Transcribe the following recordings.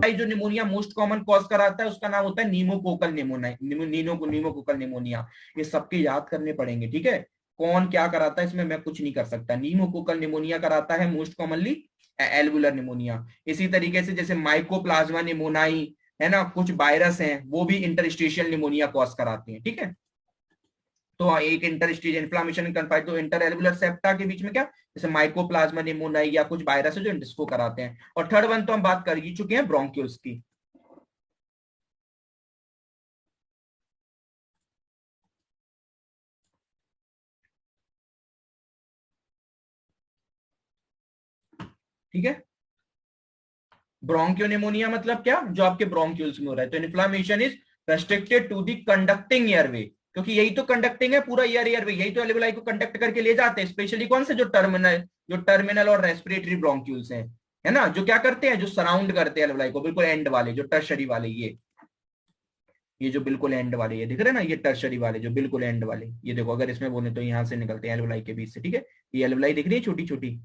जो pneumonia most common cause कराता है उसका नाम होता है नीमोकोकल निमोनिया, नीमोकोकल निमोनिया। ये सबके याद करने पड़ेंगे, ठीक है। कौन क्या कराता है इसमें मैं कुछ नहीं कर सकता। नीमोकोकल निमोनिया कराता है मोस्ट कॉमनली एल्वुलर निमोनिया। इसी तरीके से जैसे माइकोप्लाज्मा निमोनाई है ना, कुछ वायरस हैं वो भी इंटरस्टिशियल निमोनिया कॉज कराते हैं, ठीक है। तो एक इंटरस्टिशियल इन्फ्लामेशन कन्फाइड तो इंटर एल्वुलर सेप्टा के बीच में क्या, जैसे माइकोप्लाज्मा निमोनाई या कुछ वायरस है जो इसको कराते हैं। और थर्ड वन तो हम बात कर ही चुके हैं ब्रोंक्यूल्स की। ठीक है, ब्रोंकियोनिमोनिया मतलब क्या, जो आपके ब्रोंक्यूल्स में हो रहा है। तो inflammation is restricted to the conducting airway, क्योंकि यही तो कंडक्टिंग है पूरा एयरवे, यही तो एल्वेलाई को कंडक्ट करके ले जाते हैं। स्पेशली कौन से, जो टर्मिनल और रेस्पिरेटरी ब्रोंक्यूल्स हैं, है ना, जो क्या करते हैं, जो सराउंड करते हैं एल्वेलाई को, बिल्कुल एंड वाले, जो टर्शरी वाले, ये जो बिल्कुल एंड वाले, ये दिख रहे हैं ना, ये टर्शरी वाले जो बिल्कुल एंड वाले, ये देखो अगर इसमें बोले तो यहाँ से निकलते हैं एल्वेलाई के बीच से, ठीक है। ये एल्वेलाई दिख रही है छोटी छोटी,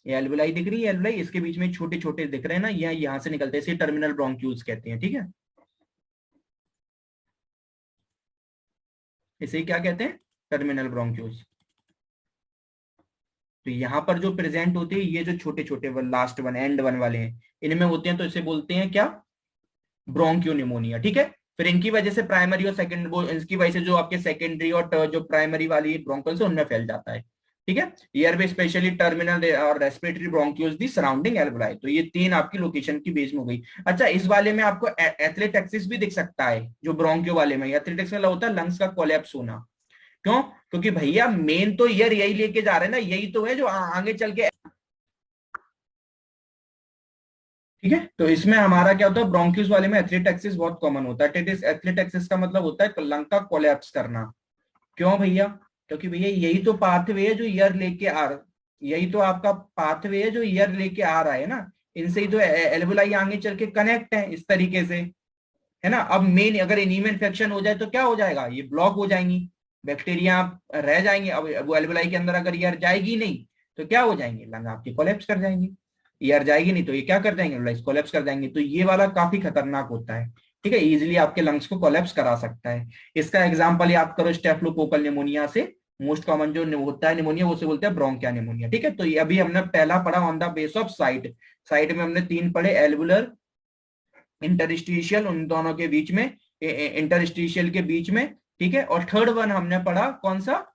ये एल्वेलाई दिख रही है, एल्वेलाई, इसके बीच में छोटे छोटे दिख रहे हैं ना, यहाँ से निकलते हैं, इसे टर्मिनल ब्रोंक्यूल्स कहते हैं, ठीक है। इसे क्या कहते हैं, टर्मिनल ब्रोंक्यूल्स। तो यहाँ पर जो प्रेजेंट होते हैं ये जो छोटे छोटे लास्ट वन एंड वन वाले हैं, इनमें होते हैं, तो इसे बोलते हैं क्या, ब्रोंकियोनिमोनिया, ठीक है। फिर इनकी वजह से प्राइमरी और सेकंड, वो इसकी वजह से जो आपके सेकेंडरी और जो प्राइमरी वाली ब्रोंकल्स है उनमें फैल जाता है, ठीक है। एयरवे स्पेशली टर्मिनल और respiratory bronchioles the surrounding alveoli. तो ये तीन आपकी लोकेशन की बेस में हो गई। अच्छा, इस वाले में आपको एथलेटेक्सिस भी दिख सकता है, जो ब्रोंकियो वाले में। एथलेटेक्सिस में होता है लंग्स का कोलैप्स होना। क्यों, क्योंकि भैया मेन तो ईयर यही लेके जा रहे हैं ना, यही तो है जो आगे चल के, ठीक है। तो इसमें हमारा क्या होता है, ब्रोंकियस वाले में एथलेटेक्सिस बहुत कॉमन होता है। एथलेटेक्सिस का मतलब होता है लंग का कोलैप्स करना। क्यों भैया, क्योंकि भैया यही तो पाथवे है जो ईयर लेके आ रहा, यही तो आपका पाथवे है जो ईयर लेके आ रहा है ना, इनसे ही तो एल्वुलाई आगे चल के कनेक्ट है इस तरीके से, है ना। अब मेन अगर इनीमा इन्फेक्शन हो जाए तो क्या हो जाएगा, ये ब्लॉक हो जाएंगी, बैक्टीरिया रह जाएंगे। अब वो एल्वुलाई के अंदर अगर ईयर जाएगी नहीं तो क्या हो जाएंगे, लंग आपकी कोलैप्स कर जाएंगी। ईयर जाएगी नहीं तो ये क्या कर जाएंगे, लंग्स कोलैप्स कर जाएंगे। तो ये वाला काफी खतरनाक होता है, ठीक है, इजीली आपके लंग्स को कोलैप्स करा सकता है। इसका एग्जांपल याद करो स्टेफिलोकोकल निमोनिया से। मोस्ट कॉमन जो होता है निमोनिया वो से बोलते हैं ब्रोंकिया निमोनिया, ठीक है। तो ये अभी हमने पहला पढ़ा on the base of site, site में हमने तीन पढ़े, एल्वुलर, इंटरस्टिशियल, उन दोनों के बीच में, इंटरस्टिशियल के बीच में, ठीक है। और थर्ड वन हमने पढ़ा कौन सा,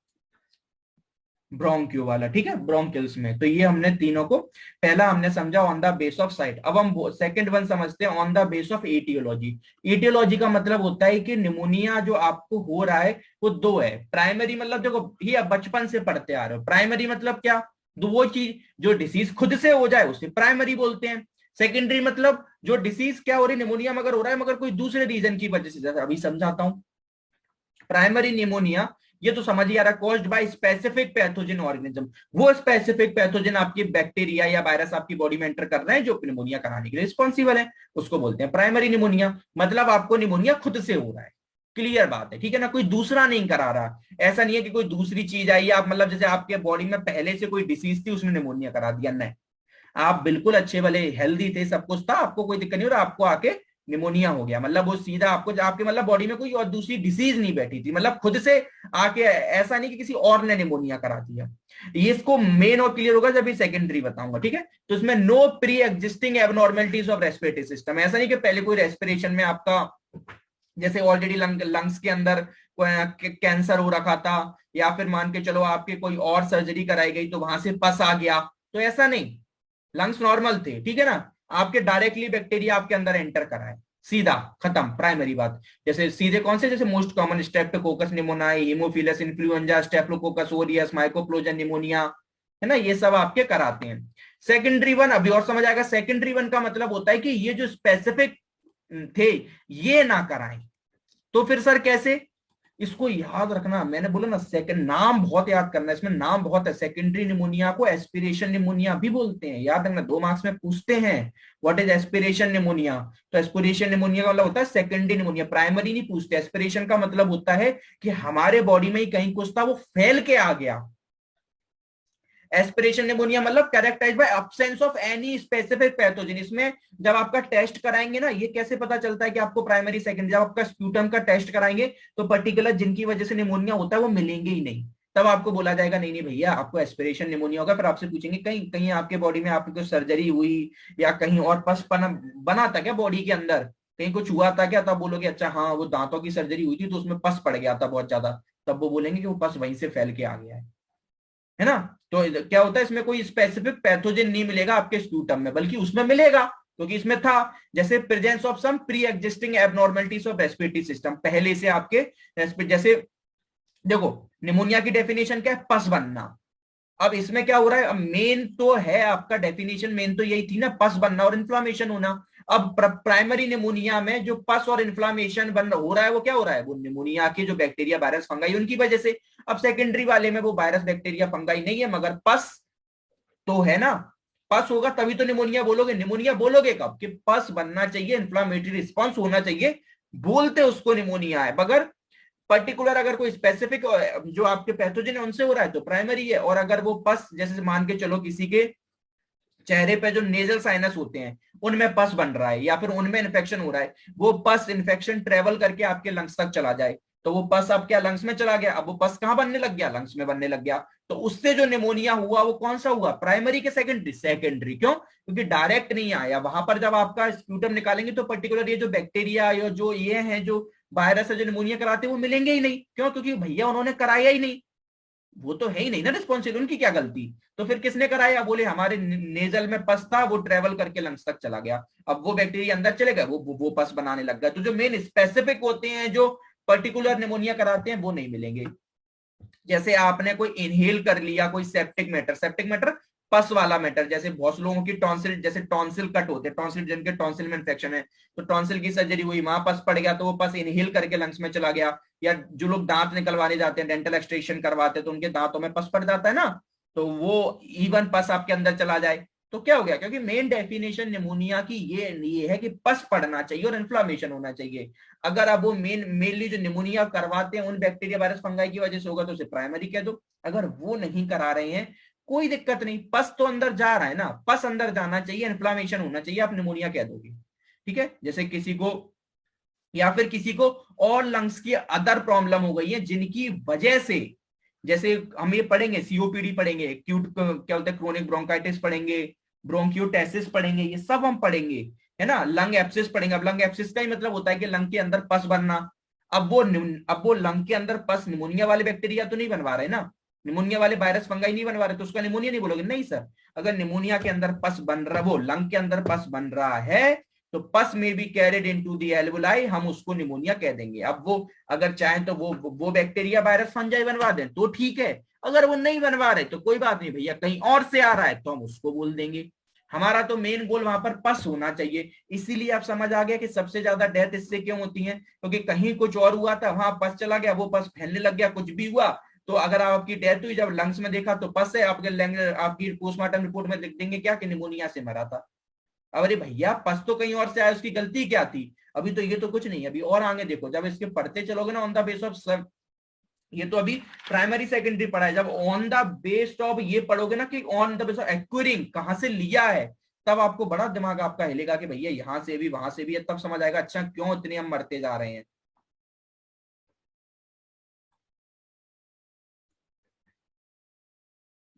ब्रोंक्यू वाला, ठीक है, ब्रोंकिल्स में। तो ये हमने तीनों को, पहला हमने समझा on the base of site. अब हम सेकंड वन समझते हैं on the base of aetiology. Aetiology का मतलब होता है कि निमोनिया जो आपको हो रहा है वो दो है। प्राइमरी मतलब देखो ये आप बचपन से पढ़ते आ रहे हो, प्राइमरी मतलब क्या, दो वो चीज जो डिसीज खुद से हो जाए उसे प्राइमरी बोलते हैं। सेकेंडरी मतलब जो डिसीज क्या हो रही, निमोनिया मगर हो रहा है मगर कोई दूसरे रीजन की वजह से, अभी समझाता हूं। प्राइमरी निमोनिया ये तो समझ ही आ रहा है, caused by specific pathogen organism. वो स्पेसिफिक पैथोजन आपकी बैक्टीरिया या वायरस आपकी बॉडी में एंटर कर रहे हैं जो निमोनिया कराने के लिए रिस्पॉन्सिबल है, उसको बोलते हैं प्राइमरी निमोनिया। मतलब आपको निमोनिया खुद से हो रहा है, क्लियर बात है, ठीक है ना, कोई दूसरा नहीं करा रहा। ऐसा नहीं है कि कोई दूसरी चीज आई, आप मतलब जैसे आपके बॉडी में पहले से कोई डिसीज थी उसने निमोनिया करा दिया, नहीं। आप बिल्कुल अच्छे वाले हेल्दी थे, सब कुछ था, आपको कोई दिक्कत नहीं हो रहा, आपको आके निमोनिया हो गया, मतलब वो सीधा आपको, आपके मतलब बॉडी में कोई और दूसरी डिसीज नहीं बैठी थी, मतलब खुद से आके, ऐसा नहीं कि किसी और ने निमोनिया करा दिया। ये इसको मेन और क्लियर होगा जब सेकेंडरी बताऊंगा, ठीक है। तो इसमें no pre existing abnormalities of respiratory system, ऐसा नहीं कि पहले कोई रेस्पिरेशन में आपका जैसे ऑलरेडी लंग्स के अंदर कैंसर हो रखा था, या फिर मान के चलो आपके कोई और सर्जरी कराई गई तो वहां से पस आ गया, तो ऐसा नहीं, लंग्स नॉर्मल थे, ठीक है ना। आपके डायरेक्टली बैक्टीरिया आपके अंदर एंटर करा है, सीधा खत्म, प्राइमरी बात। जैसे सीधे कौन से, जैसे most common streptococcus pneumoniae, haemophilus influenzae, staphylococcus aureus, mycoplasma pneumonia, है ना, ये सब आपके कराते हैं। सेकेंडरी वन अभी और समझ आएगा। सेकेंडरी वन का मतलब होता है कि ये जो स्पेसिफिक थे ये ना कराएं। तो फिर सर कैसे, इसको याद रखना, मैंने बोला ना सेकंड, नाम बहुत याद करना है, इसमें नाम बहुत है। सेकेंडरी निमोनिया को एस्पिरेशन निमोनिया भी बोलते हैं, याद रखना, 2 मार्क्स में पूछते हैं व्हाट इज एस्पिरेशन निमोनिया। तो एस्पिरेशन निमोनिया का मतलब होता है सेकेंडरी निमोनिया, प्राइमरी नहीं पूछते। एस्पिरेशन का मतलब होता है कि हमारे बॉडी में ही कहीं कुछ था, वो फैल के आ गया। एस्पिरेशन निमोनिया मतलब characterised by absence of any specific pathogen. इसमें जब आपका टेस्ट कराएंगे ना, ये कैसे पता चलता है कि आपको प्राइमरी सेकेंडरी, जब आपका स्प्यूटम का टेस्ट कराएंगे तो पर्टिकुलर जिनकी वजह से निमोनिया होता है वो मिलेंगे ही नहीं। तब आपको बोला जाएगा नहीं नहीं भैया आपको एस्पिरेशन निमोनिया होगा। फिर आपसे पूछेंगे कहीं कहीं आपके बॉडी में आपकी कोई सर्जरी हुई या कहीं और पस बना था क्या बॉडी के अंदर, कहीं कुछ हुआ था क्या? तब बोलोगे अच्छा हाँ वो दांतों की सर्जरी हुई थी तो उसमें पस पड़ गया था बहुत ज्यादा। तब वो बोलेंगे कि वो पस वहीं से फैल के आ गया है ना। तो क्या होता है, इसमें कोई स्पेसिफिक पैथोजन नहीं मिलेगा आपके स्प्यूटम में, बल्कि उसमें मिलेगा क्योंकि इसमें था, जैसे presence of some pre existing abnormalities of respiratory system, पहले से आपके जैसे देखो निमोनिया की डेफिनेशन क्या है, पस बनना। अब इसमें क्या हो रहा है, अब मेन तो है आपका डेफिनेशन, मेन तो यही थी ना, पस बनना और इन्फ्लामेशन होना। अब प्राइमरी निमोनिया में जो पस और इन्फ्लामेशन बन हो रहा है वो क्या हो रहा है, वो निमोनिया के जो बैक्टीरिया वायरस फंगाई उनकी वजह से। अब सेकेंडरी वाले में वो वायरस बैक्टीरिया फंगाई नहीं है मगर पस तो है ना। पस होगा तभी तो निमोनिया बोलोगे। निमोनिया बोलोगे कब, कि पस बनना चाहिए, इन्फ्लामेटरी रिस्पॉन्स होना चाहिए, बोलते उसको निमोनिया है। मगर पर्टिकुलर अगर कोई स्पेसिफिक जो आपके पैथोजन है उनसे हो रहा है तो प्राइमरी है। और अगर वो पस जैसे मान के चलो किसी के चेहरे पे जो नेजल साइनस होते हैं उनमें पस बन रहा है या फिर उनमें इन्फेक्शन हो रहा है, वो पस इन्फेक्शन ट्रेवल करके आपके लंग्स तक चला जाए तो वो पस अब क्या लंग्स में चला गया, अब वो पस कहां बनने लग गया, लंग्स में बनने लग गया। तो उससे जो निमोनिया हुआ वो कौन सा हुआ, प्राइमरी के सेकेंडरी, सेकेंडरी क्यों, क्योंकि डायरेक्ट नहीं आया वहां पर। जब आपका स्प्यूटम निकालेंगे तो पर्टिकुलर ये जो बैक्टीरिया या जो ये हैं जो वायरस है जो निमोनिया कराते हैं वो मिलेंगे ही नहीं, क्यों, क्योंकि भैया उन्होंने कराया ही नहीं, वो तो है ही नहीं ना रिस्पॉन्सिबल, उनकी क्या गलती। तो फिर किसने कराया, बोले हमारे नेजल में पस था वो ट्रेवल करके लंग्स तक चला गया, अब वो बैक्टीरिया अंदर चले गए, वो पस बनाने लग गया। तो जो मेन स्पेसिफिक होते हैं जो पर्टिकुलर निमोनिया कराते हैं वो नहीं मिलेंगे। जैसे आपने कोई इनहेल कर लिया कोई सेप्टिक मैटर, सेप्टिक मैटर पस वाला मैटर, जैसे बहुत लोगों की टॉन्सिल, जैसे टॉन्सिल कट होते हैं, टॉन्सिल जिनके टॉन्सिल में इन्फेक्शन है तो टॉन्सिल की सर्जरी हुई, वहां पस पड़ गया तो वो पस इनहेल करके लंग्स में चला गया। या जो लोग दांत निकलवाने जाते हैं, डेंटल एक्सट्रैक्शन करवाते हैं तो उनके दांतों में पस पड़ जाता है ना, तो वो इवन पस आपके अंदर चला जाए तो क्या हो गया, क्योंकि मेन डेफिनेशन निमोनिया की ये है कि पस पड़ना चाहिए और इन्फ्लामेशन होना चाहिए। अगर आप वो मेनली जो निमोनिया करवाते हैं उन बैक्टीरिया वायरस फंगाई की वजह से होगा तो उसे प्राइमरी कह दो। अगर वो नहीं करा रहे हैं कोई दिक्कत नहीं, पस तो अंदर जा रहा है ना, पस अंदर जाना चाहिए, इन्फ्लामेशन होना चाहिए, आप निमोनिया कह दोगे। ठीक है, जैसे किसी को या फिर किसी को और लंग्स की अदर प्रॉब्लम हो गई है जिनकी वजह से, जैसे हम ये पढ़ेंगे सीओपीडी पढ़ेंगे, एक्यूट क्या होता है क्रोनिक ब्रोंकाइटिस पढ़ेंगे, ब्रोंकियोटेसिस पढ़ेंगे, ये सब हम पढ़ेंगे, है ना। लंग एप्सिस पढ़ेंगे। अब लंग एप्सिस का ही मतलब होता है कि लंग के अंदर पस बनना। अब वो लंग के अंदर पस निमोनिया वाले बैक्टीरिया तो नहीं बनवा रहे ना, निमोनिया वाले वायरस फंगाई नहीं बनवा रहे तो उसका निमोनिया नहीं बोलोगे, नहीं सर। अगर निमोनिया के अंदर पस बन रहा, वो लंग के अंदर पस बन रहा है तो पस में be carried into the alveoli, हम उसको निमोनिया कह देंगे। अब वो अगर चाहें तो वो बैक्टीरिया वायरस फंजाई बनवा दें तो ठीक है, अगर वो नहीं बनवा रहे तो कोई बात नहीं भैया, कहीं और से आ रहा है तो हम उसको बोल देंगे। हमारा तो मेन गोल वहां पर पस होना चाहिए। इसीलिए आप समझ आ गया कि सबसे ज्यादा डेथ इससे क्यों होती है, क्योंकि कहीं कुछ और हुआ था, वहां पस चला गया, वो पस फैलने लग गया, कुछ भी हुआ तो अगर आपकी डेथ हुई जब लंग्स में देखा तो पस है, आपकी पोस्टमार्टम रिपोर्ट में लिख देंगे क्या, कि निमोनिया से मरा था। अरे भैया पस तो कहीं और से आया, उसकी गलती क्या थी, अभी तो ये तो कुछ नहीं, अभी और आगे देखो, जब इसके पढ़ते चलोगे ना ऑन द बेस ऑफ सब, ये तो अभी प्राइमरी सेकेंडरी पढ़ा है, जब ऑन द बेस ऑफ ये पढ़ोगे ना कि on the base of acquiring कहां से लिया है, तब आपको बड़ा दिमाग आपका हिलेगा कि भैया यहां से भी वहां से भी है, तब समझ आएगा अच्छा क्यों इतने हम मरते जा रहे हैं।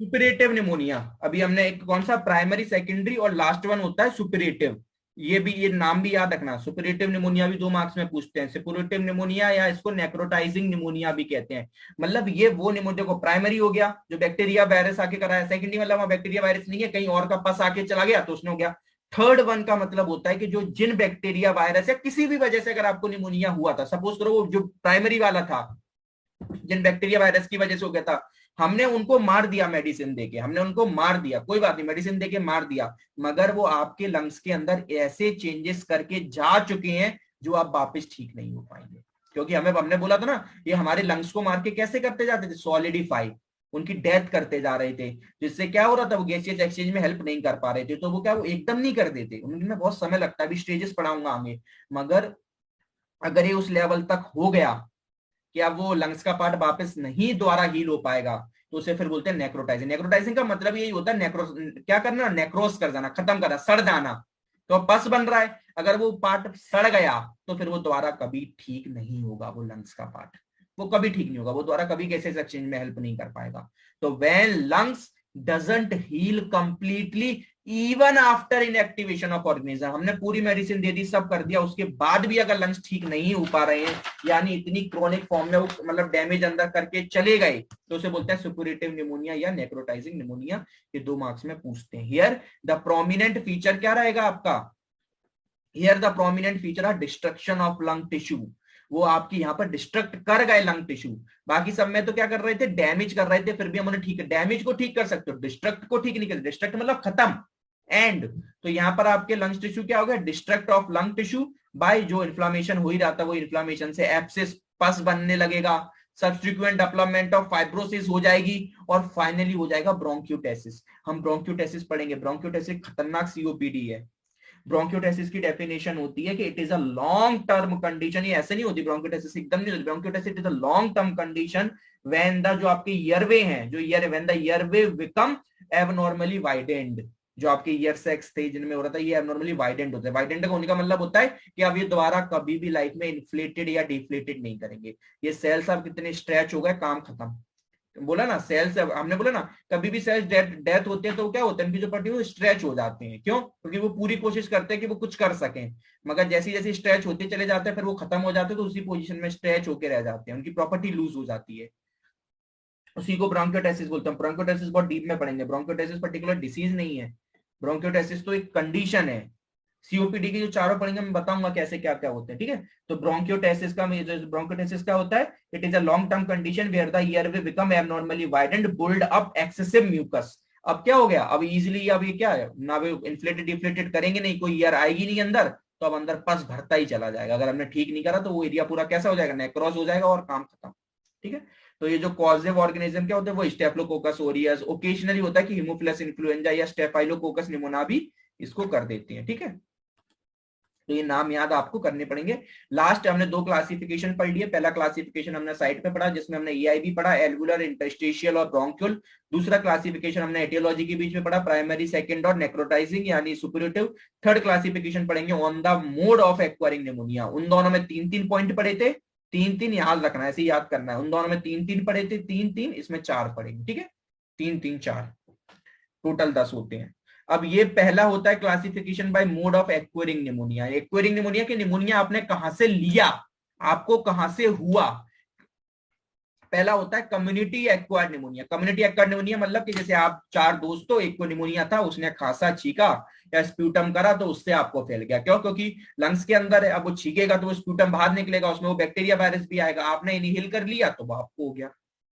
सुपरेटिव निमोनिया, अभी हमने एक कौन सा प्राइमरी सेकेंडरी और लास्ट वन होता है सुपरेटिव, ये भी ये नाम भी याद रखना। सुपरेटिव निमोनिया भी 2 मार्क्स में पूछते हैं। सुपरेटिव निमोनिया या इसको नेक्रोटाइजिंग निमोनिया भी कहते हैं, मतलब ये वो निमोनिया को, प्राइमरी हो गया जो बैक्टीरिया वायरस आके कराया, सेकेंडरी मतलब वहां बैक्टीरिया वायरस नहीं है, कहीं और का पस आके चला गया तो उसने हो गया। थर्ड वन का मतलब होता है कि जो जिन बैक्टीरिया वायरस या किसी भी वजह से अगर आपको निमोनिया हुआ था, सपोज करो वो जो प्राइमरी वाला था जिन बैक्टीरिया वायरस की वजह से हो गया था, हमने उनको मार दिया मेडिसिन देके, हमने उनको मार दिया, कोई बात नहीं मेडिसिन देके मार दिया, मगर वो आपके लंग्स के अंदर ऐसे चेंजेस करके जा चुके हैं जो आप वापस ठीक नहीं हो पाएंगे। क्योंकि हमने बोला था ना, ये हमारे लंग्स को मार के कैसे करते जाते थे, सॉलिडिफाई, उनकी डेथ करते जा रहे थे, जिससे क्या हो रहा था, वो गैसियस एक्सचेंज में हेल्प नहीं कर पा रहे थे। तो वो क्या, वो एकदम नहीं कर देते, उनमें बहुत समय लगता है, अभी स्टेजेस पढ़ाऊंगा आगे। मगर अगर ये उस लेवल तक हो गया कि अब वो लंग्स का पार्ट वापस नहीं दोबारा हील हो पाएगा, तो उसे फिर बोलते हैं नेक्रोटाइजिंग। नेक्रोटाइजिंग का मतलब यही होता है, क्या करना, नेक्रोस कर जाना, खत्म करना, सड़ जाना। तो पस बन रहा है, अगर वो पार्ट सड़ गया तो फिर वो दोबारा कभी ठीक नहीं होगा, वो लंग्स का पार्ट वो कभी ठीक नहीं होगा, वो दोबारा कभी गैसेस एक्सचेंज में हेल्प नहीं कर पाएगा। तो when lungs doesn't heal completely even after inactivation of organism, हमने पूरी मेडिसिन दे दी, सब कर दिया, उसके बाद भी अगर लंग्स ठीक नहीं हो पा रहे हैं, यानी इतनी क्रोनिक फॉर्म में वो मतलब डैमेज अंदर करके चले गए, तो उसे बोलते हैं सुपुरेटिव निमोनिया या नेक्रोटाइजिंग निमोनिया। ये 2 मार्क्स में पूछते हैं। हियर द प्रोमिनेंट फीचर क्या रहेगा आपका, here the prominent feature are destruction of lung tissue, वो आपकी यहाँ पर डिस्ट्रक्ट कर गए लंग टिश्यू। बाकी सब में तो क्या कर रहे थे, डैमेज कर रहे थे, फिर भी हमने ठीक है, डैमेज को ठीक कर सकते हो, डिस्ट्रक्ट को ठीक नहीं कर, डिस्ट्रक्ट मतलब खत्म, एंड। तो यहाँ पर आपके लंग टिश्यू क्या हो गया, destruct of lung tissue by, जो इन्फ्लामेशन हो ही रहा था वो इन्फ्लामेशन से एब्सिस, पस बनने लगेगा, सब्सिक्वेंट डेवलपमेंट ऑफ फाइब्रोसिस हो जाएगी, और फाइनली हो जाएगा ब्रोंक्यूटेसिस। हम ब्रोंक्यूटेसिस पढ़ेंगे, ब्रोंक्यूटेसिस खतरनाक सीओपीडी है। ब्रोंक्यूटेसिस की डेफिनेशन होती है कि it is a long term condition, ये ऐसे नहीं होती ब्रोंक्यूटेसिस, एकदम नहीं होती bronchiectasis, it is a long term condition when the जो आपके ईयरवे हैं, जो air when the airway become abnormally widened, जो आपके ईयर सेक्स थे जिनमें हो रहा था, ये एबनॉर्मली वाइडेंड होता है। वाइडेंड का होने का मतलब होता है कि अब ये दोबारा कभी भी लाइफ में इन्फ्लेटेड या डिफ्लेटेड नहीं करेंगे, ये सेल्स अब कितने स्ट्रेच हो गए, काम खत्म। बोला ना सेल्स, हमने बोला ना कभी भी सेल्स डेथ होते हैं तो क्या होता है, उनकी जो पट्टी वो स्ट्रेच हो जाते हैं, क्यों, क्योंकि वो पूरी कोशिश करते हैं कि वो कुछ कर सकें, मगर जैसी जैसी स्ट्रेच होते चले जाते हैं फिर वो खत्म हो जाते हैं, तो उसी पोजीशन में स्ट्रेच होकर रह जाते हैं, उनकी प्रॉपर्टी लूज हो जाती है। उसी को ब्रोंकियोटेसिस बोलते हैं। ब्रोंकियोटेसिस बहुत डीप में पढ़ेंगे, ब्रोंकियोटेसिस पर्टिकुलर डिसीज नहीं है, ब्रोंकियोटेसिस तो एक कंडीशन है। सीओपीडी के जो चारों पढ़ेंगे मैं बताऊंगा कैसे क्या क्या होते हैं, ठीक है। तो ब्रोंकियोटेसिस का ब्रोंकियोटेसिस क्या होता है, it is a long term condition where the airway become abnormally widened, build up excessive mucus. अब क्या हो गया, अब इजीली, अब ये क्या है ना, वे इन्फ्लेटेड डिफ्लेटेड करेंगे नहीं, कोई ईयर आएगी नहीं अंदर, तो अब अंदर पस भरता ही चला जाएगा। अगर हमने ठीक नहीं करा तो वो एरिया पूरा कैसा हो जाएगा, नेक्रोस हो जाएगा और काम खत्म, ठीक है। तो ये जो कॉजेव ऑर्गेनिज्म क्या होता है, वो स्टेफिलोकोकस ओरियस, ओकेजनली होता है कि हिमोफिलस इन्फ्लुएंजा या स्टेफाइलोकोकस निमोना भी इसको कर देती है, ठीक है। तो ये नाम याद आपको करने पड़ेंगे। लास्ट हमने 2 क्लासिफिकेशन पढ़ लिए। पहला क्लासिफिकेशन हमने साइड पे पढ़ा जिसमें हमने ईआईबी पढ़ा, एल्वुलर, इंटरस्टिशियल और ब्रोंक्यूल। दूसरा क्लासिफिकेशन हमने एटियोलॉजी के बीच में पढ़ा, प्राइमरी, सेकंड और नेक्रोटाइजिंग यानी सुपरेटिव। थर्ड क्लासिफिकेशन पढ़ेंगे on the mode of acquiring pneumonia. उन दोनों में 3-3 पॉइंट पढ़े थे, 3-3 याद रखना है, ऐसे याद करना है। उन दोनों में 3-3 पढ़े थे, 3-3, इसमें 4 पढ़ेंगे, ठीक है। 3-3-4 टोटल 10 होते हैं। अब ये पहला होता है classification bye mode of acquiring pneumonia. Acquiring pneumonia की निमोनिया आपने कहां से लिया, आपको कहां से हुआ। पहला होता है community acquired pneumonia. Community acquired pneumonia मतलब कि जैसे आप 4 दोस्त हो, एक को निमोनिया था, उसने खांसा, छींका या स्प्यूटम करा तो उससे आपको फैल गया। क्यों, क्योंकि लंग्स के अंदर है, अब वो छींकेगा तो वो स्प्यूटम बाहर निकलेगा, उसमें वो बैक्टीरिया वायरस भी आएगा, आपने इनहेल कर लिया तो वो आपको हो गया,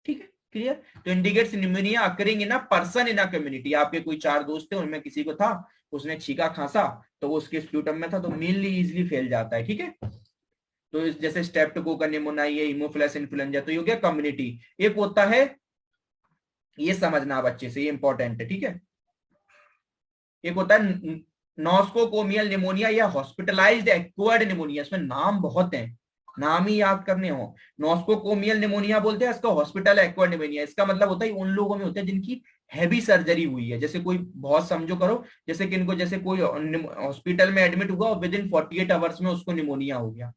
ठीक है, क्लियर। तो indicates pneumonia occurring in a person in a community. आपके कोई 4 दोस्त थे, उनमें किसी को था, उसने छींका खांसा तो वो उसके स्प्यूटम में था, तो मेनली इजिली फैल जाता है, ठीक है। तो जैसे स्ट्रेप्टोकोकस निमोनिया, हिमोफिलस इन्फ्लुएंजा, तो ये हो गया कम्युनिटी। एक होता है, ये समझना आप अच्छे से, ये इंपॉर्टेंट है, ठीक है। एक होता है नॉस्कोकोमियल निमोनिया या हॉस्पिटलाइज्ड एक्वायर्ड निमोनिया। इसमें नाम बहुत हैं, नाम ही याद करने हो। नॉस्कोकोमियल निमोनिया बोलते हैं इसका, हॉस्पिटल एक्वायर्ड निमोनिया इसका मतलब होता है उन लोगों में होता है जिनकी हैवी सर्जरी हुई है। जैसे कोई बहुत समझो करो, जैसे किनको, जैसे कोई हॉस्पिटल में एडमिट हुआ और विद इन 48 आवर्स में उसको निमोनिया हो गया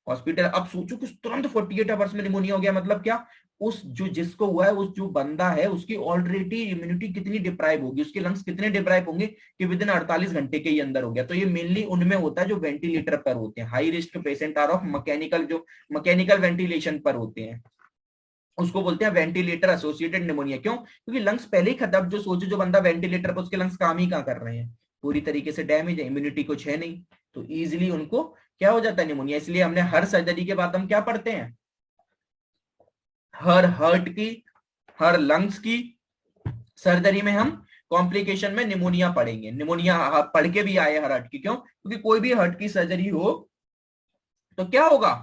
हॉस्पिटल। अब सोचो कि तुरंत 48 आवर्स में निमोनिया हो गया, मतलब क्या, उस जो जिसको हुआ है, उस जो बंदा है उसकी ऑलरेडी इम्यूनिटी कितनी डिप्राइव होगी, उसके लंग्स कितने डिप्राइव होंगे कि विद इन 48 घंटे के ही अंदर हो गया। तो ये मेनली उनमें होता है जो वेंटिलेटर पर होते हैं, high risk patient are of mechanical, जो मैकेनिकल वेंटिलेशन पर होते हैं, उसको बोलते हैं वेंटिलेटर एसोसिएटेड निमोनिया। क्यों, क्योंकि लंग्स पहले ही खत्म, जो सोचो जो बंदा वेंटिलेटर पर, उसके लंग्स काम ही कहाँ कर रहे हैं, पूरी तरीके से डैमेज है, इम्यूनिटी कुछ है नहीं, तो इजिली उनको क्या हो जाता है, निमोनिया। इसलिए हमने हर सर्जरी के बाद हम क्या पढ़ते हैं, हर हर्ट की, हर लंग्स की सर्जरी में हम कॉम्प्लिकेशन में निमोनिया पढ़ेंगे। निमोनिया पढ़ के भी आए हर हर्ट की, क्यों, क्योंकि कोई भी हर्ट की सर्जरी हो तो क्या होगा,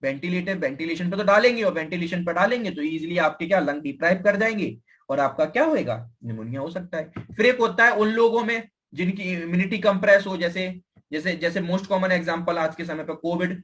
वेंटिलेशन पे तो डालेंगे, और वेंटिलेशन पे डालेंगे तो इजीली आपके क्या लंग डिप्राइव कर जाएंगे और आपका क्या होएगा, निमोनिया हो सकता है। फिर एक होता है उन लोगों में जिनकी इम्यूनिटी कंप्रेस हो, जैसे जैसे जैसे मोस्ट कॉमन एग्जांपल आज के समय पे कोविड,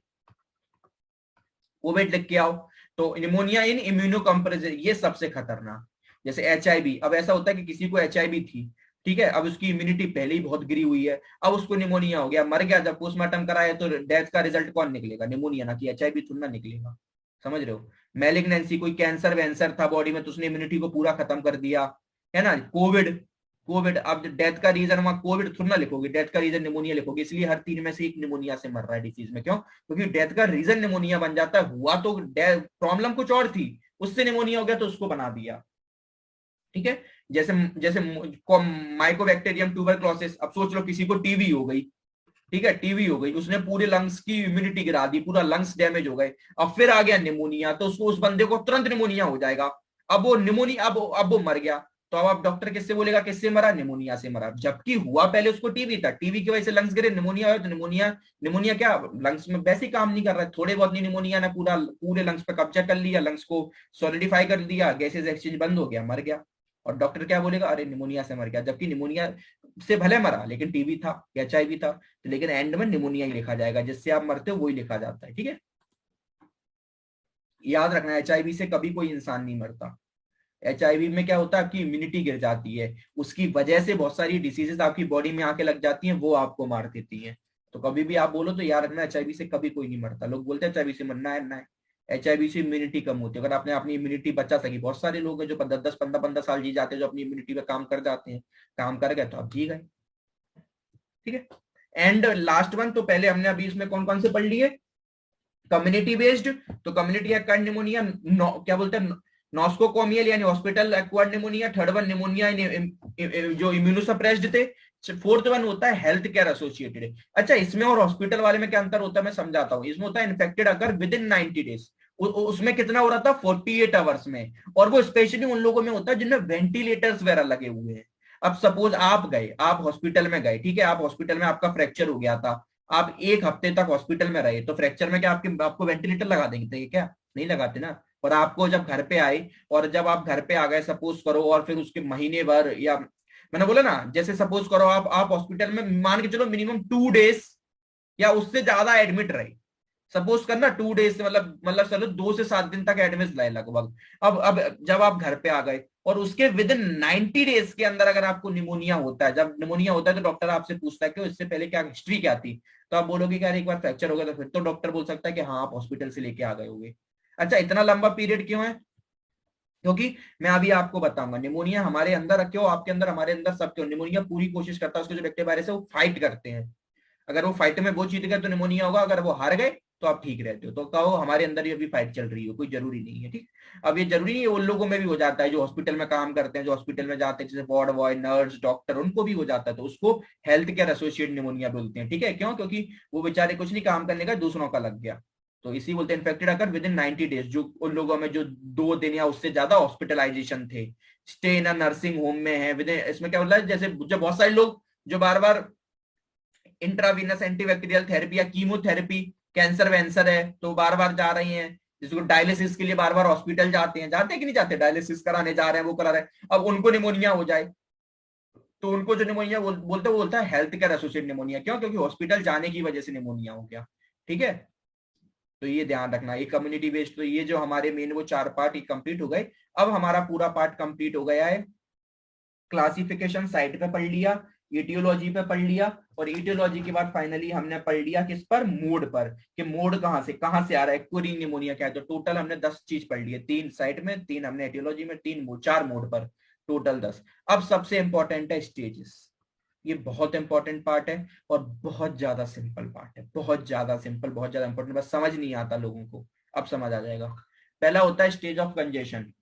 कोविड लिख के आओ, तो निमोनिया इन इम्यूनो कंप्रेसिव, ये सबसे खतरनाक। जैसे एचआईवी, अब ऐसा होता है कि किसी को एचआईवी थी, ठीक है, अब उसकी इम्यूनिटी पहले ही बहुत गिरी हुई है, अब उसको निमोनिया हो गया, मर गया, जब पोस्टमार्टम कराया तो डेथ का रिजल्ट कौन निकलेगा, निमोनिया, ना कि एचआईवी थोड़ा ना निकलेगा। समझ रहे हो। मैलिग्नेंसी, कोई कैंसर वैंसर था बॉडी में तो उसने इम्यूनिटी को पूरा खत्म कर दिया, है ना। कोविड, कोविड, अब डेथ का रीजन वहां कोविड थोड़ा ना लिखोगे, डेथ का रीजन निमोनिया लिखोगे, इसलिए हर 3 में से एक निमोनिया से मर रहा है डिसीज में। क्यों? क्योंकि डेथ का रीजन निमोनिया बन जाता है, हुआ तो प्रॉब्लम कुछ और थी, उससे निमोनिया हो गया तो उसको बना दिया। ठीक है। जैसे जैसे माइकोबैक्टीरियम ट्यूबरक्लोसिस, अब सोच लो किसी को टीबी हो गई, ठीक है, टीबी हो गई, उसने पूरे लंग्स की इम्यूनिटी गिरा दी, पूरा लंग्स डैमेज हो गए, अब फिर आ गया निमोनिया, तो उसको, उस बंदे को तुरंत निमोनिया हो जाएगा। अब वो निमोनिया, अब वो मर गया, तो अब आप डॉक्टर किससे बोलेगा, किससे मरा, निमोनिया से मरा, जबकि हुआ पहले उसको टीबी था, टीबी की वजह से लंग्स गिरे, निमोनिया हो तो निमोनिया, निमोनिया क्या, लंग्स में वैसे ही काम नहीं कर रहा है, थोड़े बहुत नहीं, निमोनिया ने पूरा पूरे लंग्स पे कब्जा कर लिया, लंग्स को सॉलिडिफाई कर दिया, गैसेज एक्सचेंज बंद हो गया, मर गया। और डॉक्टर क्या बोलेगा, अरे निमोनिया से मर गया, जबकि निमोनिया से भले मरा लेकिन टीबी था, एचआईवी था, तो लेकिन एंड में निमोनिया ही लिखा जाएगा, जिससे आप मरते हो वही लिखा जाता है। ठीक है, याद रखना, एचआईवी से कभी कोई इंसान नहीं मरता। एचआईवी में क्या होता है, आपकी इम्यूनिटी गिर जाती है, उसकी वजह से बहुत सारी डिसीजेस आपकी बॉडी में आके लग जाती हैं, वो आपको मार देती हैं। तो कभी भी आप बोलो तो याद रखना, एचआईवी से कभी कोई नहीं मरता। लोग बोलते हैं एचआईवी से मरना है, ना है, एचआईवी से इम्यूनिटी कम होती है। अगर आपने अपनी इम्यूनिटी बचा सकी, बहुत सारे लोग हैं जो 10 10 15 15 साल जी जाते हैं, जो अपनी इम्यूनिटी पे काम कर जाते हैं, काम कर गए तो आप जी गए। ठीक है। एंड लास्ट वन, तो पहले हमने अभी इसमें कौन कौन से पढ़ लिए, कम्युनिटी बेस्ड, तो कम्युनिटी एक्वायर्ड निमोनिया, क्या बोलते हैं, नॉस्कोकॉमियल यानी hospital acquired pneumonia, third one pneumonia जो इम्यूनोसप्रेस्ड थे, फोर्थ वन होता है हेल्थ केयर एसोसिएटेड। अच्छा, इसमें और हॉस्पिटल वाले में क्या अंतर होता है मैं समझाता हूँ। इसमें होता है इन्फेक्टेड अगर विद इन 90 डेज, उसमें कितना हो रहा था 48 आवर्स में, और वो स्पेशली उन लोगों में होता है जिनमें वेंटिलेटर्स वगैरह लगे हुए हैं। अब सपोज आप गए, आप हॉस्पिटल में गए, ठीक है, आप हॉस्पिटल में, आपका फ्रैक्चर हो गया था, आप 1 हफ्ते तक हॉस्पिटल में रहे, तो फ्रैक्चर में क्या आपके आपको वेंटिलेटर लगा देंगे क्या, नहीं लगाते ना। और आपको जब घर पे आए, और जब आप घर पे आ गए सपोज करो, और फिर उसके महीने भर, या मैंने बोला ना, जैसे सपोज करो आप हॉस्पिटल में मान के चलो मिनिमम 2 डेज या उससे ज्यादा एडमिट रहे, सपोज करना 2 डेज से, मतलब चलो 2 से 7 दिन तक एडमिट रहे लगभग। अब जब आप घर पे आ गए और उसके विद इन 90 डेज के अंदर अगर आपको निमोनिया होता है, जब निमोनिया होता है तो डॉक्टर आपसे पूछता है कि इससे पहले क्या हिस्ट्री क्या थी, तो आप बोलोगे कि यार एक बार फ्रैक्चर हो गया, तो फिर तो डॉक्टर बोल सकता है कि हाँ आप हॉस्पिटल से लेके आ गए होगे। अच्छा, इतना लंबा पीरियड क्यों है, क्योंकि मैं अभी आपको बताऊंगा निमोनिया हमारे अंदर क्यों, आपके अंदर, हमारे अंदर सब क्यों, निमोनिया पूरी कोशिश करता है उसके जो बैक्टीरिया वायरस है वो फाइट करते हैं। अगर वो फाइट में वो जीत गए तो निमोनिया होगा, अगर वो हार गए तो आप ठीक रहते हो। तो कहो हमारे अंदर ये भी फाइट चल रही हो, कोई जरूरी नहीं है। ठीक, अब ये जरूरी नहीं है, उन लोगों में भी हो जाता है जो हॉस्पिटल में काम करते हैं, जो हॉस्पिटल में जाते हैं, जैसे वार्ड बॉय, नर्स, डॉक्टर, उनको भी हो जाता है, तो उसको हेल्थ केयर एसोसिएट निमोनिया बोलते हैं। ठीक है, क्यों? क्योंकि वो बेचारे कुछ नहीं काम करने का, दूसरों का लग गया, तो इसी बोलते हैं इन्फेक्टेड अगर विद इन 90 डेज, जो उन लोगों में जो 2 दिन या उससे ज्यादा हॉस्पिटलाइजेशन थे, स्टे इन नर्सिंग होम में है विद, इसमें क्या बोला है, जैसे जो बहुत सारे लोग जो बार बार इंट्रावीनस एंटीबैक्टीरियल थेरेपी या कीमोथेरेपी, कैंसर वैंसर है तो बार बार जा रही हैं, जिसको डायलिसिस के लिए बार बार हॉस्पिटल जाते हैं कि नहीं जाते, डायलिसिस कराने जा रहे हैं, वो करा रहे हैं, अब उनको निमोनिया हो जाए तो उनको जो निमोनिया बोलते वो बोलता है हेल्थ केयर एसोसिएट निमोनिया। क्यों? क्योंकि हॉस्पिटल जाने की वजह से निमोनिया हो गया। ठीक है, तो ये ध्यान रखना, ये कम्युनिटी बेस्ड, तो ये जो हमारे मेन वो 4 पार्ट कंप्लीट हो गए। अब हमारा पूरा पार्ट कंप्लीट हो गया है, क्लासिफिकेशन साइट पे पढ़ लिया, इटियोलॉजी पे पढ़ लिया, और इटियोलॉजी के बाद फाइनली हमने पढ़ लिया किस पर, मोड पर, कि मोड कहां से आ रहा है, क्वेरी निमोनिया क्या है। तो टोटल हमने 10 चीज पढ़ ली है, 3 साइट में, 3 हमने इटियोलॉजी में, 3 मोड, 4 मोड पर, टोटल 10। अब सबसे इंपॉर्टेंट है स्टेजेस, ये बहुत इंपॉर्टेंट पार्ट है और बहुत ज्यादा सिंपल पार्ट है, बहुत ज्यादा सिंपल, बहुत ज्यादा इंपॉर्टेंट, बस समझ नहीं आता लोगों को, अब समझ आ जाएगा। पहला होता है स्टेज ऑफ कंजेशन।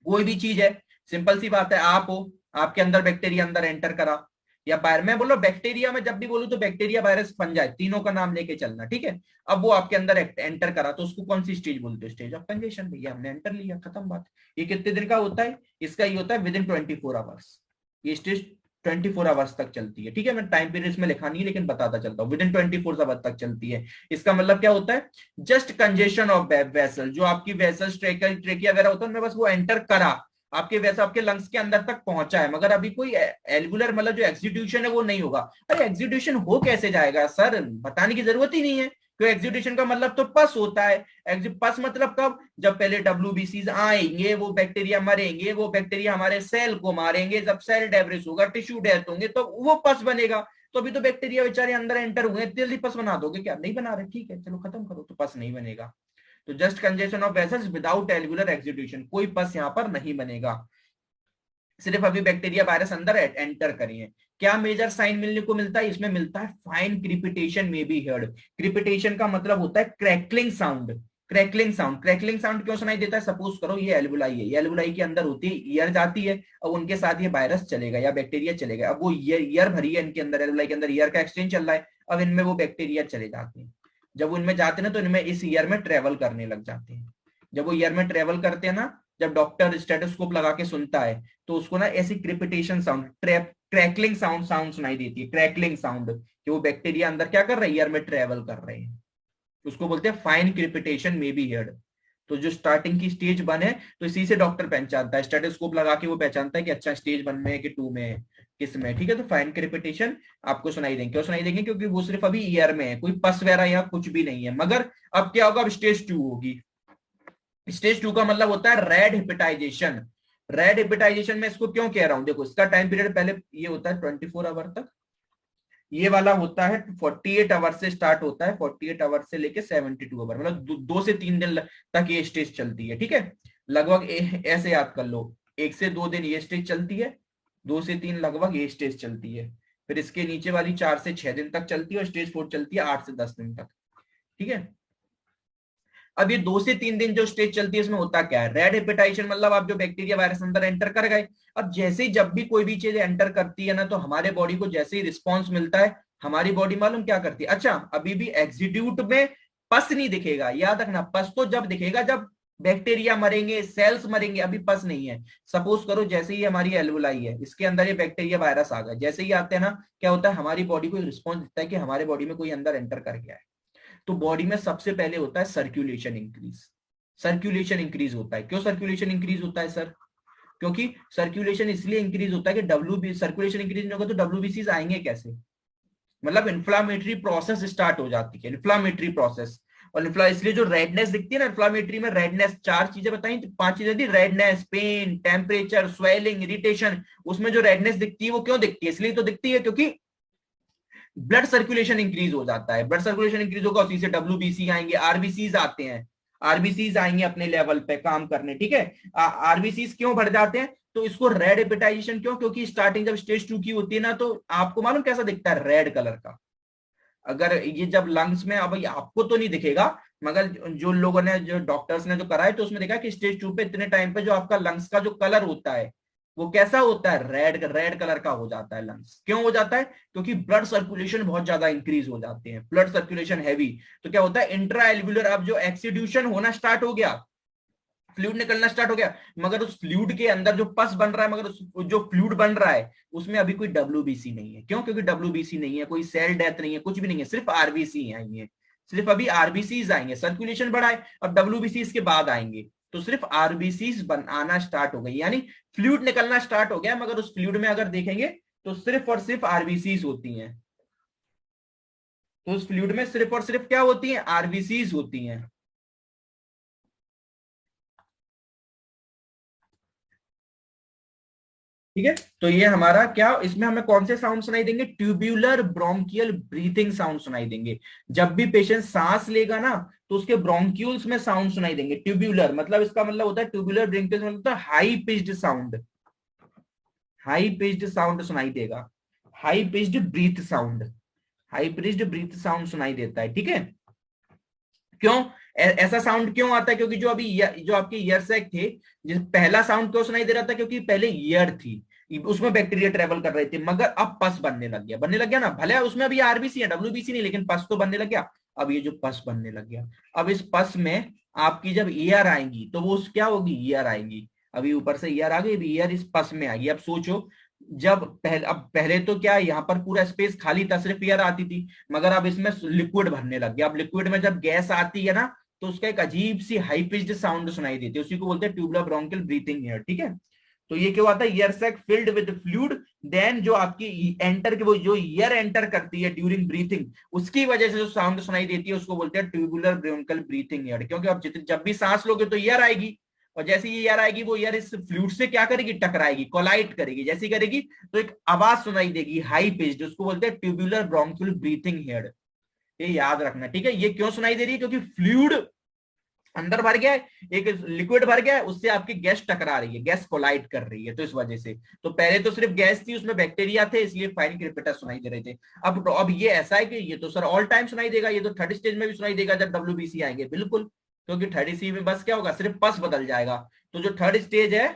कोई भी चीज है, सिंपल सी बात है, आप हो, आपके अंदर बैक्टीरिया अंदर एंटर करा, या बाहर, मैं बोलो बैक्टीरिया में जब भी बोलूं तो बैक्टीरिया, वायरस, फंजाई, तीनों का नाम लेके चलना। ठीक है, अब वो आपके अंदर एंटर करा तो उसको कौन सी स्टेज बोलते हो, स्टेज ऑफ कंजेशन। भैया हमने एंटर लिया, खत्म बात। ये कितने दिन का होता है, इसका ये होता है विद इन 24 आवर्स, ये स्टेज 24 आवर्स तक चलती है। ठीक है, मैं टाइम पीरियड इसमें लिखा नहीं है लेकिन बताता चलता हूँ, विदिन 24 आवर्स तक चलती है। इसका मतलब क्या होता है, जस्ट कंजेशन ऑफ वेसल, जो आपकी वेसल्स ट्रेकिया वगैरह होता है उनमें बस वो एंटर करा, आपके वैसा आपके लंग्स के अंदर तक पहुंचा है, मगर अभी कोई एल्वुलर मतलब जो एक्सिड्यूशन है वो नहीं होगा। अरे एक्सिड्यूशन हो कैसे जाएगा सर, बताने की जरूरत ही नहीं है, क्यों एक्सिड्यूशन का मतलब तो पस होता है। पस मतलब कब, जब पहले WBCs आएंगे, वो बैक्टीरिया मरेंगे, वो बैक्टीरिया हमारे सेल को मारेंगे, जब सेल डेब्रिस होगा, टिश्यू डेथ होंगे, तो वो पस बनेगा। तो अभी तो बैक्टीरिया बेचारे अंदर एंटर हुए, जल्दी पस बना दोगे क्या, नहीं बना रहे, ठीक है चलो खत्म करो, तो पस नहीं बनेगा। तो just congestion of vessels without alveolar exudation, कोई पस यहां पर नहीं बनेगा, सिर्फ अभी बैक्टीरिया वायरस अंदर एंटर करिए। क्या मेजर साइन मिलने को मिलता है, इसमें मिलता है फाइन क्रिपिटेशन में बी हर्ड। क्रिपिटेशन का मतलब होता है crackling sound. Crackling sound, crackling sound क्यों सुनाई देता है, सपोज करो ये एल्वुलाई है, ये एल्वुलाई के अंदर होती है, ईयर जाती है, और उनके साथ ये वायरस चलेगा या बैक्टीरिया चलेगा, अब वो ईयर भरी है इनके अंदर, एल्वुलाई के अंदर ईयर का एक्सचेंज चल रहा है, अब इनमें वो बैक्टीरिया चले जाते हैं। जब उनमें जाते हैं ना तो इनमें इस ईयर में ट्रेवल करने लग जाते हैं। जब वो ईयर में ट्रेवल करते हैं ना, जब डॉक्टर स्टेथोस्कोप लगा के सुनता है तो उसको ना ऐसी क्रिपिटेशन साउंड, क्रैकलिंग साउंड सुनाई देती है, क्रैकलिंग साउंड, कि वो बैक्टीरिया अंदर क्या कर रहे हैं, ईयर में ट्रेवल कर रहे हैं, उसको बोलते हैं फाइन क्रिपिटेशन मे बी हियर्ड। तो जो स्टार्टिंग की स्टेज 1 है, तो इसी से डॉक्टर पहचानता है, स्टेथोस्कोप लगा के वो पहचानता है कि अच्छा स्टेज 1 में है कि 2 में है, किस में, ठीक है। तो फाइन क्रिपिटेशन आपको सुनाई देंगे, क्यों सुनाई देंगे, क्योंकि वो सिर्फ अभी ईयर में है, कोई पस वगैरह या कुछ भी नहीं है। मगर अब क्या होगा, अब स्टेज 2 होगी। स्टेज 2 का मतलब होता है रेड हिपेटाइजेशन। रेड हिपेटाइजेशन में इसको क्यों कह रहा हूं, देखो इसका टाइम पीरियड पहले ये होता है 24 आवर तक, ये वाला होता है 48 आवर से स्टार्ट होता है, 48 आवर से लेके 72 आवर, मतलब 2 से 3 दिन तक ये स्टेज चलती है, ठीक है। लगभग ऐसे याद कर लो, 1 से 2 दिन ये स्टेज चलती है, 2 से 3 लगभग ये स्टेज चलती है, फिर इसके नीचे वाली 4 से 6 दिन तक चलती है, और स्टेज 4 चलती है 8 से 10 दिन तक, ठीक है। अब ये 2 से 3 दिन जो स्टेज चलती है, इसमें होता क्या है, रेड हेपेटाइजेशन मतलब आप जो बैक्टीरिया वायरस अंदर एंटर कर गए। अब जैसे ही जब भी कोई भी चीज एंटर करती है ना, तो हमारे बॉडी को जैसे ही रिस्पॉन्स मिलता है, हमारी बॉडी मालूम क्या करती है, अच्छा अभी भी एग्जीक्यूट में पस नहीं दिखेगा, याद रखना, पस तो जब दिखेगा जब बैक्टीरिया मरेंगे, सेल्स मरेंगे, अभी पस नहीं है। सपोज करो जैसे ही हमारी एल्वुलाई है, इसके अंदर ये बैक्टीरिया वायरस आ गया, जैसे ही आते हैं ना, क्या होता है, हमारी बॉडी को रिस्पॉन्स दिखता है कि हमारे बॉडी में कोई अंदर एंटर कर गया है। तो बॉडी में सबसे पहले होता है सर्कुलेशन इंक्रीज, सर्कुलेशन इंक्रीज होता है। क्यों सर्कुलेशन इंक्रीज होता है सर, क्योंकि सर्कुलेशन इसलिए इंक्रीज होता है कि सर्कुलेशन इंक्रीज नहीं होगा तो WBCs आएंगे कैसे, मतलब इन्फ्लामेटरी प्रोसेस स्टार्ट हो जाती है, इन्फ्लामेटरी प्रोसेस। और इसलिए जो रेडनेस दिखती है ना, इन्फ्लामेटरी में रेडनेस, 4 चीजें बताई, 5 चीजें थी, redness, pain, temperature, swelling, irritation, उसमें जो रेडनेस दिखती है वो क्यों दिखती है, इसलिए तो दिखती है क्योंकि ब्लड सर्कुलेशन इंक्रीज हो जाता है। ब्लड सर्कुलेशन इंक्रीज होगा, उसी से WBC आएंगे, RBCs आते हैं, RBCs आएंगे अपने लेवल पे काम करने, ठीक है। RBCs क्यों बढ़ जाते हैं, तो इसको रेड हेपेटाइजेशन क्यों, क्योंकि स्टार्टिंग जब स्टेज 2 की होती है ना, तो आपको मालूम कैसा दिखता है, रेड कलर का। अगर ये जब लंग्स में, अब आपको तो नहीं दिखेगा, मगर जो लोगों ने, जो डॉक्टर्स ने जो कराए, तो उसमें देखा कि स्टेज 2 पे इतने टाइम पे जो आपका लंग्स का जो कलर होता है वो कैसा होता है, रेड रेड कलर का हो जाता है लंग्स। क्यों हो जाता है, क्योंकि ब्लड सर्कुलेशन बहुत ज्यादा इंक्रीज हो जाते हैं, ब्लड सर्कुलेशन हैवी। तो क्या होता है, इंट्रा एल्वुलर, अब जो एक्सीड्यूशन होना स्टार्ट हो गया, फ्लूइड निकलना स्टार्ट हो गया, मगर उस फ्लूइड के अंदर जो पस बन रहा है, मगर उस जो फ्लूइड बन रहा है उसमें अभी कोई WBC नहीं है। क्यों, क्योंकि WBC नहीं है, कोई सेल डेथ नहीं है, कुछ भी नहीं है, सिर्फ RBC आएंगे, सिर्फ अभी RBCs आएंगे। सर्कुलेशन बढ़ा है, अब WBC इसके बाद आएंगे, तो सिर्फ RBCs आना स्टार्ट हो गई, यानी फ्लूइड निकलना स्टार्ट हो गया, मगर उस फ्लूइड में अगर देखेंगे तो सिर्फ और सिर्फ RBCs होती हैं। तो उस फ्लूइड में सिर्फ और सिर्फ क्या होती हैं, RBCs होती हैं। ठीक है, तो ये हमारा क्या, इसमें हमें कौन से साउंड सुनाई देंगे, ट्यूब्यूलर ब्रोंकियल ब्रीथिंग साउंड सुनाई देंगे। जब भी पेशेंट सांस लेगा ना, तो उसके ब्रोंक्यूल्स में साउंड सुनाई देंगे। ट्यूब्यूलर मतलब, इसका मतलब होता है, ट्यूब्यूलर ब्रोंकियल मतलब होता है high pitched sound, high pitched sound सुनाई देगा, high pitched breath sound, high pitched breath sound सुनाई देता है, ठीक है। क्यों ऐसा साउंड क्यों आता है, क्योंकि जो अभी जो आपके ईयर सैक थे, जिस पहला साउंड क्यों सुनाई दे रहा था, क्योंकि पहले ईयर थी, उसमें बैक्टीरिया ट्रेवल कर रहे थे, मगर अब पस बनने लग गया, बनने लग गया ना, भले उसमें अभी RBC है, WBC नहीं, लेकिन पस तो बनने लग गया। अब ये जो पस बनने लग गया, अब इस पस में आपकी जब ईयर आएंगी तो वो क्या होगी, ईयर आएंगी, अभी ऊपर से ईयर आ गई, ईयर इस पस में आएगी। अब सोचो, जब अब पहले तो क्या यहाँ पर पूरा स्पेस खाली था, सिर्फ एयर आती थी, मगर अब इसमें लिक्विड भरने लग गया। अब लिक्विड में जब गैस आती है ना, तो उसका एक अजीब सी हाई पिच्ड साउंड सुनाई देती है, उसी को बोलते हैं ट्यूबुलर ब्रोंकियल ब्रीथिंग एयर, ठीक है। तो ये क्या हुआ था, ear sac filled with fluid, then जो आपकी एंटर की वो जो ईयर एंटर करती है ड्यूरिंग ब्रीथिंग, उसकी वजह से जो साउंड सुनाई देती है उसको बोलते हैं ट्यूबुलर ब्रोंकियल ब्रीथिंग एयर। क्योंकि अब जब भी सांस लोगे तो ईयर आएगी, और जैसे ये एयर आएगी वो एयर इस फ्लूइड से क्या करेगी, टकराएगी, कोलाइड करेगी, जैसी करेगी तो एक आवाज सुनाई देगी हाई पिच्ड, उसको बोलते हैं ट्यूबुलर ब्रोंकियल ब्रीथिंग एयर। ये याद रखना, ठीक है। ये क्यों सुनाई दे रही है, क्योंकि फ्लूइड अंदर भर गया है, एक लिक्विड भर गया है, उससे आपकी गैस टकरा रही है, गैस कोलाइड कर रही है, तो इस वजह से। तो पहले तो सिर्फ गैस थी, उसमें बैक्टीरिया थे, इसलिए फाइन क्रिपिटस सुनाई दे रहे थे। अब ये ऐसा है कि ये तो सर ऑल टाइम सुनाई देगा, ये तो थर्ड स्टेज में भी सुनाई देगा जब डब्ल्यूबीसी आएंगे, बिल्कुल। क्योंकि थर्ड सी में बस क्या होगा, सिर्फ पस बदल जाएगा। तो जो थर्ड स्टेज है,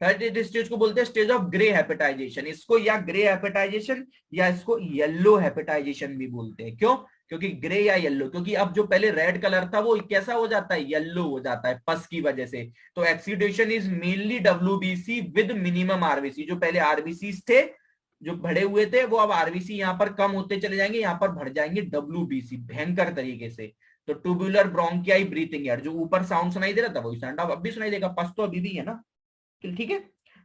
थर्ड स्टेज को बोलते हैं स्टेज ऑफ ग्रे हेपेटाइजेशन। इसको या ग्रे हेपेटाइजेशन या इसको येलो हेपेटाइजेशन भी बोलते हैं। क्यों, क्योंकि ग्रे या येलो, क्योंकि अब जो पहले रेड कलर था वो कैसा हो जाता है, येलो हो जाता है पस की वजह से। तो oxidation is mainly WBC with minimum RBC. जो पहले आरबीसी थे जो बढ़े हुए थे, वो अब आरबीसी यहाँ पर कम होते चले जाएंगे, यहाँ पर बढ़ जाएंगे डब्ल्यूबीसी भयंकर तरीके से। तो ट्यूबुलर ब्रोंकियाई ब्रीथिंग एयर, जो ऊपर साउंड सुनाई दे रहा था वही साउंड अब भी सुनाई देगा, पस तो अभी भी है ना, ठीक है।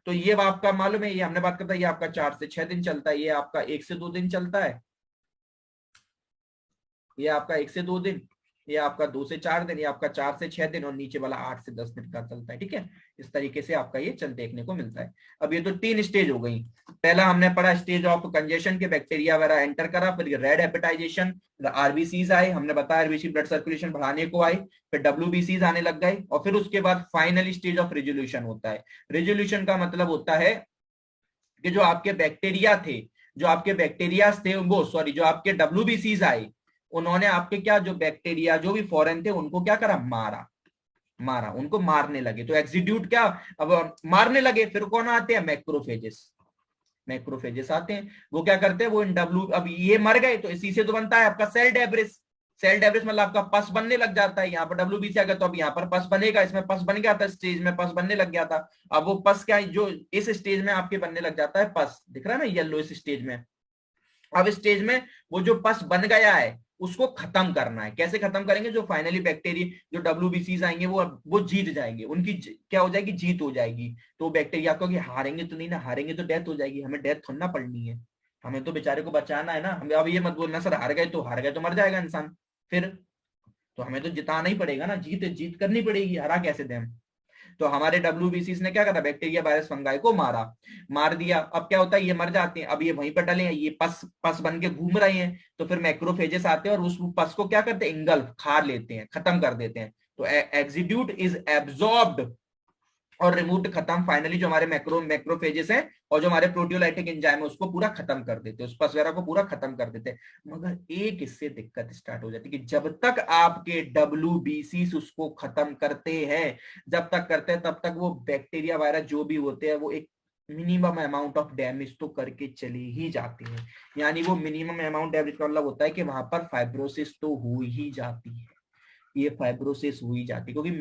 तो ये आपका मालूम है, ये हमने बात करता है, ये आपका 4 से 6 दिन चलता है, ये आपका 1 से 2 दिन चलता है, ये आपका 1 से 2 दिन, ये आपका 2 से 4 दिन, ये आपका 4 से 6 दिन, और नीचे वाला 8 से 10 दिन का चलता है, ठीक है। इस तरीके से आपका ये चल देखने को मिलता है। अब ये तो 3 स्टेज हो गई। पहला हमने पढ़ा स्टेज ऑफ कंजेशन के बैक्टीरिया वगैरह एंटर करा, फिर रेड हेपेटाइजेशन, आरबीसीज आए, हमने बताया आरबीसी ब्लड सर्कुलेशन बढ़ाने को आए, फिर डब्ल्यूबीसीज आने लग गए, और फिर उसके बाद फाइनली स्टेज ऑफ रिजोल्यूशन होता है। रिजोल्यूशन का मतलब होता है कि जो आपके बैक्टीरिया थे, जो आपके बैक्टीरिया थे वो सॉरी जो आपके डब्ल्यूबीसीज आए, उन्होंने आपके क्या जो बैक्टीरिया जो भी फॉरेन थे उनको क्या करा, मारा, मारा, उनको मारने लगे। तो एग्जीड्यूट क्या, अब मारने लगे, फिर कौन आते हैं, मैक्रोफेजेस, मैक्रोफेजेस आते हैं। वो क्या करते हैं, वो इन डब्ल्यू, अब ये मर गए तो इसी से तो बनता है आपका सेल डेब्रिस। सेल डेब्रिस मतलब आपका पस बनने लग जाता है, यहाँ पर डब्ल्यूबीसी आ गया तो अब यहाँ पर पस बनेगा, इसमें पस बन गया था, स्टेज में पस बनने लग गया था। अब वो पस क्या है, जो इस स्टेज में आपके बनने लग जाता है पस, दिख रहा है ना येलो, इस स्टेज में। अब स्टेज में वो जो पस बन गया है उसको खत्म करना है। कैसे खत्म करेंगे, जो फाइनली बैक्टीरिया जो डब्ल्यूबीसीज आएंगे वो जीत जाएंगे, उनकी क्या हो जाएगी, जीत हो जाएगी। तो बैक्टीरिया को कि हारेंगे तो नहीं ना, हारेंगे तो डेथ हो जाएगी, हमें डेथ थोड़ी ना पड़नी है, हमें तो बेचारे को बचाना है ना। हमें अब ये मत बोलना सर हार गए तो, हार गए तो मर जाएगा इंसान, फिर तो हमें तो जिताना ही पड़ेगा ना, जीत जीत करनी पड़ेगी, हरा कैसे दें। तो हमारे डब्ल्यूबीसी ने क्या करा, बैक्टीरिया वायरस फंगाई को मारा, मार दिया। अब क्या होता है, ये मर जाते हैं, अब ये वहीं पर डले हैं, ये पस पस बन के घूम रहे हैं। तो फिर मैक्रोफेजेस आते हैं और उस पस को क्या करते हैं, इंगल्फ, खा लेते हैं, खत्म कर देते हैं। तो एग्जीड्यूट इज एब्जॉर्ब्ड और रिमूव, खत्म। फाइनली जो हमारे मैक्रोफेजेस हैं और जो हमारे प्रोटियोलाइटिक एंजाइम है उसको पूरा खत्म कर देते हैं, उस पस वगैरह को पूरा खत्म कर देते हैं। मगर एक इससे दिक्कत स्टार्ट हो जाती है कि जब तक आपके डब्ल्यूबीसी उसको खत्म करते हैं, जब तक करते हैं तब तक वो बैक्टीरिया वायरस जो भी होते हैं वो एक मिनिमम अमाउंट ऑफ डैमेज तो करके चले ही जाते हैं। यानी वो मिनिमम अमाउंट डैमेज का मतलब होता है कि वहां पर फाइब्रोसिस तो हो ही जाती है, ये फाइब्रोसिस हुई जाती है, क्योंकि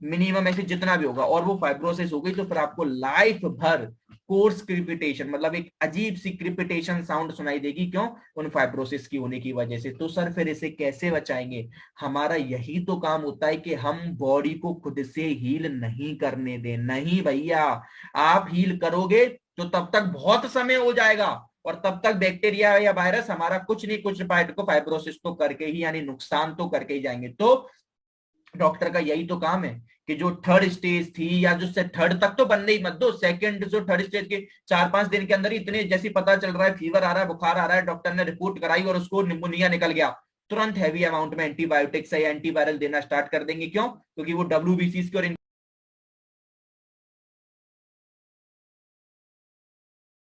मिनिमम ऐसे जितना भी होगा और वो फाइब्रोसिस हो गई तो फिर आपको लाइफ भर कोर्स क्रिपिटेशन, मतलब एक अजीब सी क्रिपिटेशन साउंड सुनाई देगी। क्यों, उन फाइब्रोसिस की होने की वजह से। तो सर फिर इसे कैसे बचाएंगे, हमारा यही तो काम होता है कि हम बॉडी को खुद से हील नहीं करने दें। नहीं भैया, आप हील करोगे तो तब तक बहुत समय हो जाएगा, और तब तक बैक्टीरिया या वायरस हमारा कुछ नहीं कुछ पार्ट को फाइब्रोसिस तो करके ही, यानी नुकसान तो करके ही जाएंगे। तो डॉक्टर का यही तो काम है कि जो थर्ड स्टेज थी, या जो थर्ड तक तो बनने ही मत दो, सेकंड जो थर्ड स्टेज के 4-5 दिन के अंदर ही इतने जैसे पता चल रहा है, फीवर आ रहा है, बुखार आ रहा है, डॉक्टर ने रिपोर्ट कराई और उसको निमोनिया निकल गया, तुरंत हैवी अमाउंट में एंटीबायोटिक्स या एंटीवायरल देना स्टार्ट कर देंगे। क्यों, क्योंकि वो डब्ल्यूबीसी और